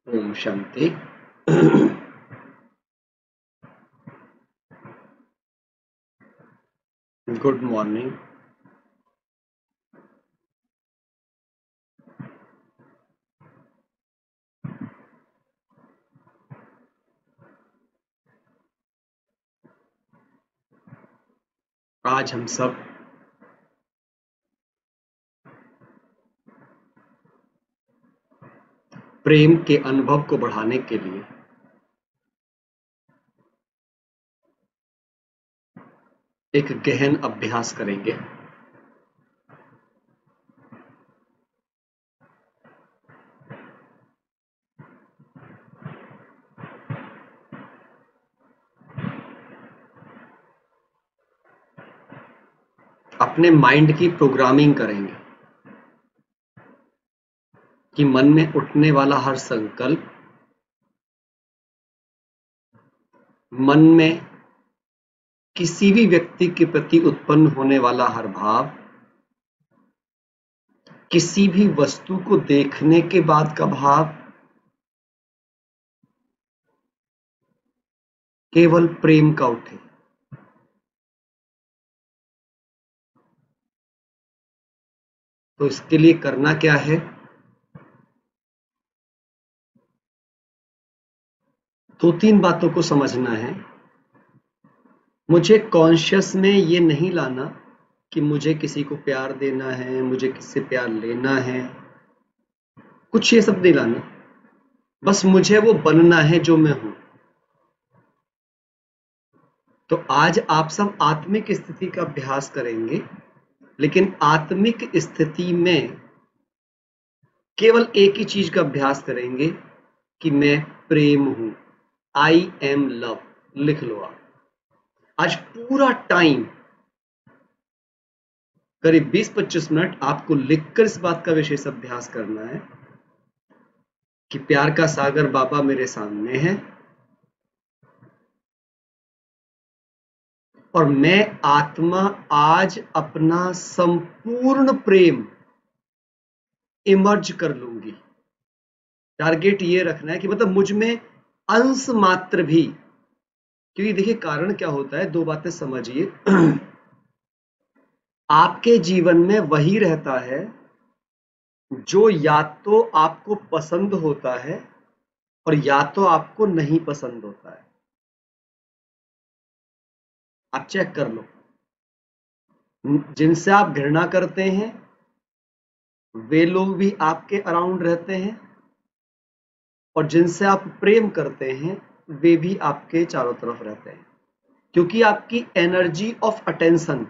Om Shanti. Good morning. आज हम सब प्रेम के अनुभव को बढ़ाने के लिए एक गहन अभ्यास करेंगे। अपने माइंड की प्रोग्रामिंग करेंगे कि मन में उठने वाला हर संकल्प, मन में किसी भी व्यक्ति के प्रति उत्पन्न होने वाला हर भाव, किसी भी वस्तु को देखने के बाद का भाव केवल प्रेम का उठे। तो इसके लिए करना क्या है? दो तीन बातों को समझना है। मुझे कॉन्शियस में ये नहीं लाना कि मुझे किसी को प्यार देना है, मुझे किससे प्यार लेना है, कुछ ये सब नहीं लाना। बस मुझे वो बनना है जो मैं हूं। तो आज आप सब आत्मिक स्थिति का अभ्यास करेंगे, लेकिन आत्मिक स्थिति में केवल एक ही चीज का अभ्यास करेंगे कि मैं प्रेम हूं। I am love. लिख लो आप। आज पूरा टाइम करीब 20-25 मिनट आपको लिखकर इस बात का विशेष अभ्यास करना है कि प्यार का सागर बाबा मेरे सामने है और मैं आत्मा आज अपना संपूर्ण प्रेम इमर्ज कर लूंगी। टारगेट ये रखना है कि मतलब मुझ में अंश मात्र भी, क्योंकि देखिए कारण क्या होता है, दो बातें समझिए। आपके जीवन में वही रहता है जो या तो आपको पसंद होता है और या तो आपको नहीं पसंद होता है। आप चेक कर लो, जिनसे आप घृणा करते हैं वे लोग भी आपके अराउंड रहते हैं और जिनसे आप प्रेम करते हैं वे भी आपके चारों तरफ रहते हैं, क्योंकि आपकी एनर्जी ऑफ अटेंशन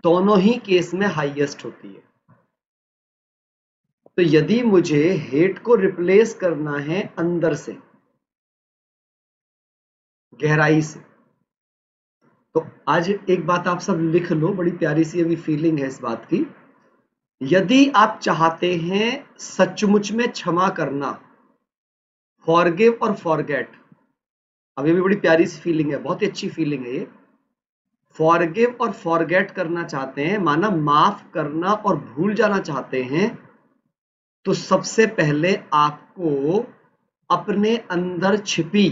दोनों ही केस में हाईएस्ट होती है। तो यदि मुझे हेट को रिप्लेस करना है अंदर से, गहराई से, तो आज एक बात आप सब लिख लो, बड़ी प्यारी सी अभी फीलिंग है इस बात की। यदि आप चाहते हैं सचमुच में क्षमा करना, फॉरगिव और फॉरगेट, अब ये भी बड़ी प्यारी सी फीलिंग है, बहुत ही अच्छी फीलिंग है ये। फॉरगिव और फॉरगेट करना चाहते हैं, माना माफ करना और भूल जाना चाहते हैं, तो सबसे पहले आपको अपने अंदर छिपी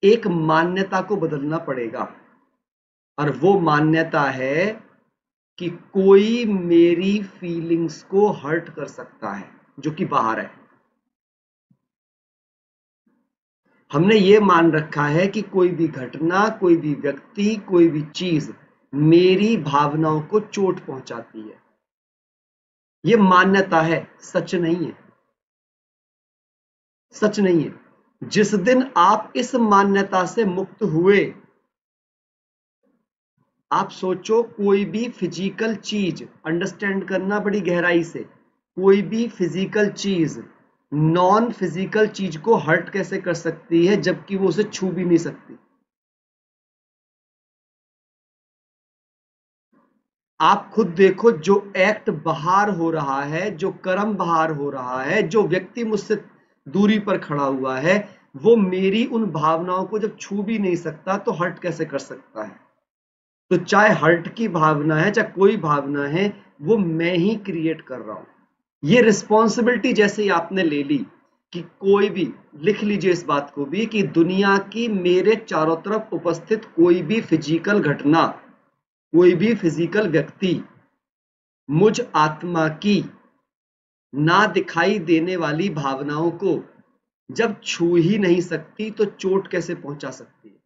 एक मान्यता को बदलना पड़ेगा, और वो मान्यता है कि कोई मेरी फीलिंग्स को हर्ट कर सकता है, जो कि बाहर है। हमने ये मान रखा है कि कोई भी घटना, कोई भी व्यक्ति, कोई भी चीज मेरी भावनाओं को चोट पहुंचाती है। ये मान्यता है, सच नहीं है, सच नहीं है। जिस दिन आप इस मान्यता से मुक्त हुए, आप सोचो कोई भी फिजिकल चीज, अंडरस्टैंड करना बड़ी गहराई से, कोई भी फिजिकल चीज नॉन फिजिकल चीज को हर्ट कैसे कर सकती है जबकि वो उसे छू भी नहीं सकती। आप खुद देखो, जो एक्ट बाहर हो रहा है, जो कर्म बाहर हो रहा है, जो व्यक्ति मुझसे दूरी पर खड़ा हुआ है, वो मेरी उन भावनाओं को जब छू भी नहीं सकता तो हर्ट कैसे कर सकता है। तो चाहे हर्ट की भावना है, चाहे कोई भावना है, वो मैं ही क्रिएट कर रहा हूं। ये रिस्पॉन्सिबिलिटी जैसे ही आपने ले ली कि कोई भी, लिख लीजिए इस बात को भी, कि दुनिया की मेरे चारों तरफ उपस्थित कोई भी फिजिकल घटना, कोई भी फिजिकल व्यक्ति मुझ आत्मा की ना दिखाई देने वाली भावनाओं को जब छू ही नहीं सकती तो चोट कैसे पहुंचा सकती है।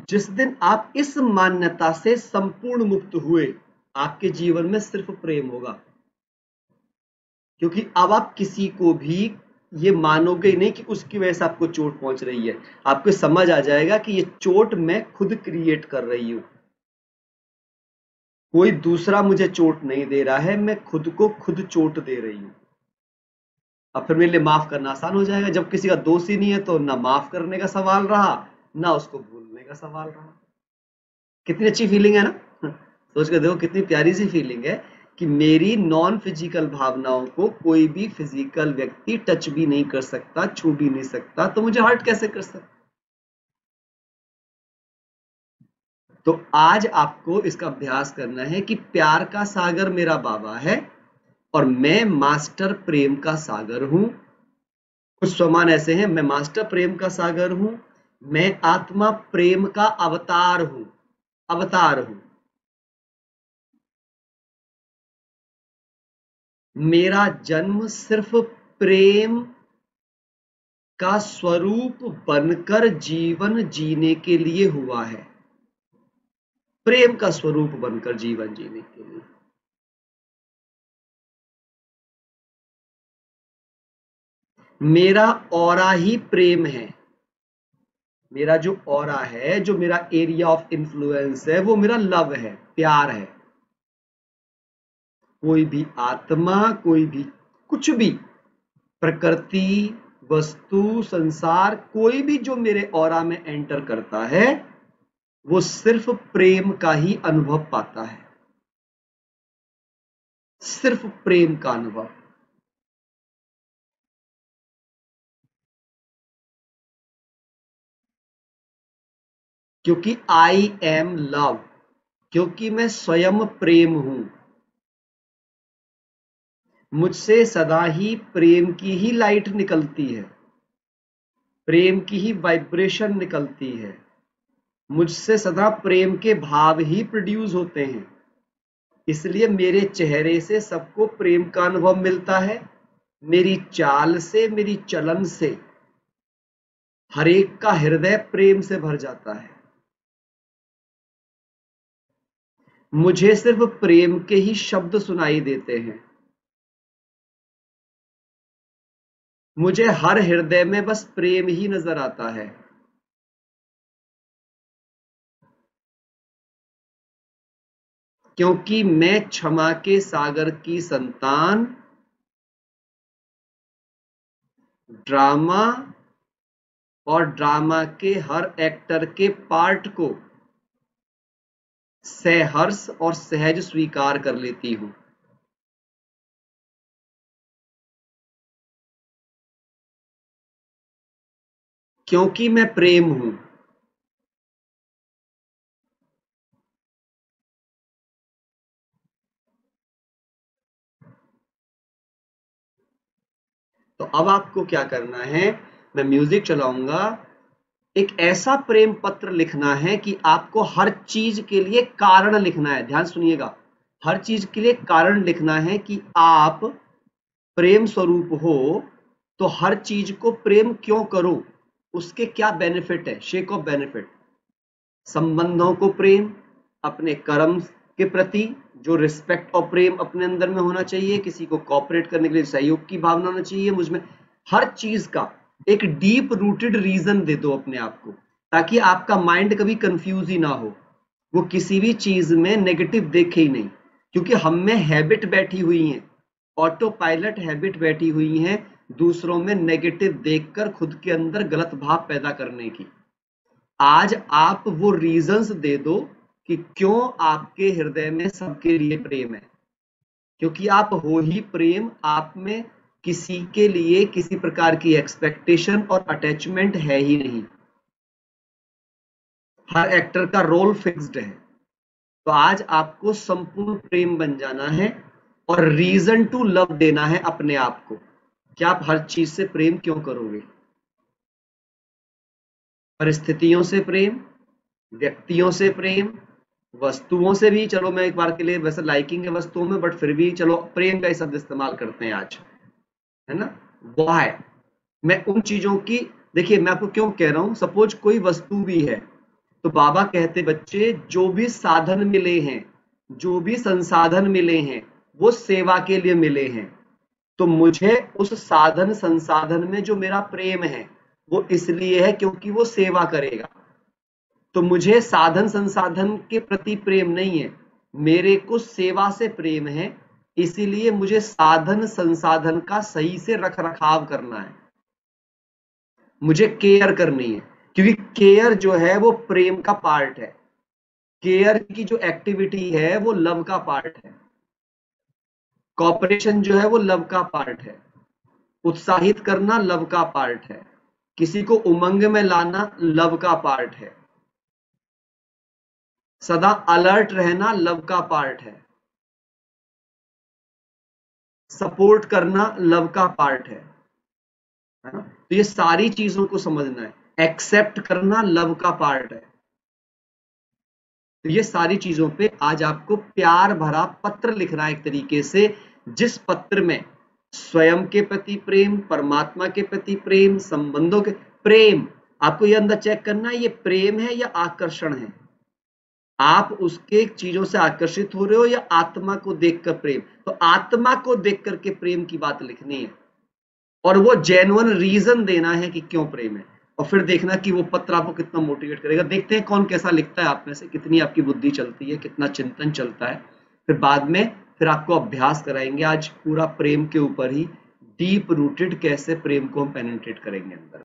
जिस दिन आप इस मान्यता से संपूर्ण मुक्त हुए, आपके जीवन में सिर्फ प्रेम होगा। क्योंकि अब आप किसी को भी ये मानोगे ही नहीं कि उसकी वजह से आपको चोट पहुंच रही है। आपको समझ आ जाएगा कि ये चोट मैं खुद क्रिएट कर रही हूं, कोई दूसरा मुझे चोट नहीं दे रहा है, मैं खुद को खुद चोट दे रही हूं। अब फिर मेरे लिए माफ करना आसान हो जाएगा। जब किसी का दोष ही नहीं है तो ना माफ करने का सवाल रहा, ना उसको भूलने का सवाल रहा। कितनी अच्छी फीलिंग है ना। सोच कर देखो कितनी प्यारी सी फीलिंग है कि मेरी नॉन फिजिकल भावनाओं को कोई भी फिजिकल व्यक्ति टच भी नहीं कर सकता, छू भी नहीं सकता, तो मुझे हर्ट कैसे कर सकता। तो आज आपको इसका अभ्यास करना है कि प्यार का सागर मेरा बाबा है और मैं मास्टर प्रेम का सागर हूं। कुछ स्वमान ऐसे हैं, मैं मास्टर प्रेम का सागर हूं, मैं आत्मा प्रेम का अवतार हूं, अवतार हूं। मेरा जन्म सिर्फ प्रेम का स्वरूप बनकर जीवन जीने के लिए हुआ है, प्रेम का स्वरूप बनकर जीवन जीने के लिए। मेरा ऑरा ही प्रेम है, मेरा जो ऑरा है, जो मेरा एरिया ऑफ इन्फ्लुएंस है, वो मेरा लव है, प्यार है। कोई भी आत्मा, कोई भी कुछ भी, प्रकृति, वस्तु, संसार, कोई भी जो मेरे ऑरा में एंटर करता है वो सिर्फ प्रेम का ही अनुभव पाता है, सिर्फ प्रेम का अनुभव। क्योंकि आई एम लव, क्योंकि मैं स्वयं प्रेम हूं। मुझसे सदा ही प्रेम की ही लाइट निकलती है, प्रेम की ही वाइब्रेशन निकलती है। मुझसे सदा प्रेम के भाव ही प्रोड्यूस होते हैं। इसलिए मेरे चेहरे से सबको प्रेम का अनुभव मिलता है, मेरी चाल से, मेरी चलन से हर एक का हृदय प्रेम से भर जाता है। मुझे सिर्फ प्रेम के ही शब्द सुनाई देते हैं। मुझे हर हृदय में बस प्रेम ही नजर आता है। क्योंकि मैं क्षमा के सागर की संतान, ड्रामा और ड्रामा के हर एक्टर के पार्ट को सहर्ष और सहज स्वीकार कर लेती हूं। क्योंकि मैं प्रेम हूं। तो अब आपको क्या करना है, मैं म्यूजिक चलाऊंगा, एक ऐसा प्रेम पत्र लिखना है कि आपको हर चीज के लिए कारण लिखना है। ध्यान सुनिएगा, हर चीज के लिए कारण लिखना है कि आप प्रेम स्वरूप हो तो हर चीज को प्रेम क्यों करो, उसके क्या बेनिफिट है, शेक ऑफ बेनिफिट। संबंधों को प्रेम, अपने कर्म के प्रति जो रिस्पेक्ट और प्रेम अपने अंदर में होना चाहिए, किसी को कॉपरेट करने के लिए सहयोग की भावना होना चाहिए मुझमें, हर चीज का एक डीप रूटेड रीजन दे दो अपने आप को, ताकि आपका माइंड कभी कंफ्यूज ही ना हो, वो किसी भी चीज में नेगेटिव देखे ही नहीं। क्योंकि हम में हैबिट बैठी हुई है, ऑटो पायलट हैबिट बैठी हुई है दूसरों में नेगेटिव देखकर खुद के अंदर गलत भाव पैदा करने की। आज आप वो रीजंस दे दो कि क्यों आपके हृदय में सबके लिए प्रेम है। क्योंकि आप हो ही प्रेम, आप में किसी के लिए किसी प्रकार की एक्सपेक्टेशन और अटैचमेंट है ही नहीं। हर एक्टर का रोल फिक्स्ड है। तो आज आपको संपूर्ण प्रेम बन जाना है और रीजन टू लव देना है अपने आप को कि आप हर चीज से प्रेम क्यों करोगे। परिस्थितियों से प्रेम, व्यक्तियों से प्रेम, वस्तुओं से भी, चलो मैं एक बार के लिए वैसे लाइकिंग है वस्तुओं में, बट फिर भी चलो प्रेम का ही शब्द इस्तेमाल करते हैं आज, है ना। वाह, मैं उन चीजों की, देखिए मैं आपको क्यों कह रहा हूं, सपोज कोई वस्तु भी है, तो बाबा कहते बच्चे जो भी साधन मिले हैं, जो भी संसाधन मिले हैं, वो सेवा के लिए मिले हैं। तो मुझे उस साधन संसाधन में जो मेरा प्रेम है वो इसलिए है क्योंकि वो सेवा करेगा। तो मुझे साधन संसाधन के प्रति प्रेम नहीं है, मेरे को सेवा से प्रेम है, इसीलिए मुझे साधन संसाधन का सही से रख रखाव करना है, मुझे केयर करनी है, क्योंकि केयर जो है वो प्रेम का पार्ट है। केयर की जो एक्टिविटी है वो लव का पार्ट है। कॉपरेशन जो है वो लव का पार्ट है। उत्साहित करना लव का पार्ट है। किसी को उमंग में लाना लव का पार्ट है। सदा अलर्ट रहना लव का पार्ट है। सपोर्ट करना लव का पार्ट है ना। तो ये सारी चीजों को समझना है। एक्सेप्ट करना लव का पार्ट है। तो ये सारी चीजों पे आज आपको प्यार भरा पत्र लिखना है एक तरीके से, जिस पत्र में स्वयं के प्रति प्रेम, परमात्मा के प्रति प्रेम, संबंधों के प्रेम, आपको ये अंदर चेक करना है ये प्रेम है या आकर्षण है। आप उसके चीजों से आकर्षित हो रहे हो या आत्मा को देखकर प्रेम। तो आत्मा को देख करके प्रेम की बात लिखनी है और वो जेन्युइन रीजन देना है कि क्यों प्रेम है, और फिर देखना कि वो पत्र आपको कितना मोटिवेट करेगा। देखते हैं कौन कैसा लिखता है आप में से, कितनी आपकी बुद्धि चलती है, कितना चिंतन चलता है। फिर बाद में फिर आपको अभ्यास कराएंगे आज पूरा प्रेम के ऊपर ही, डीप रूटेड कैसे प्रेम को हम पेनिट्रेट करेंगे अंदर।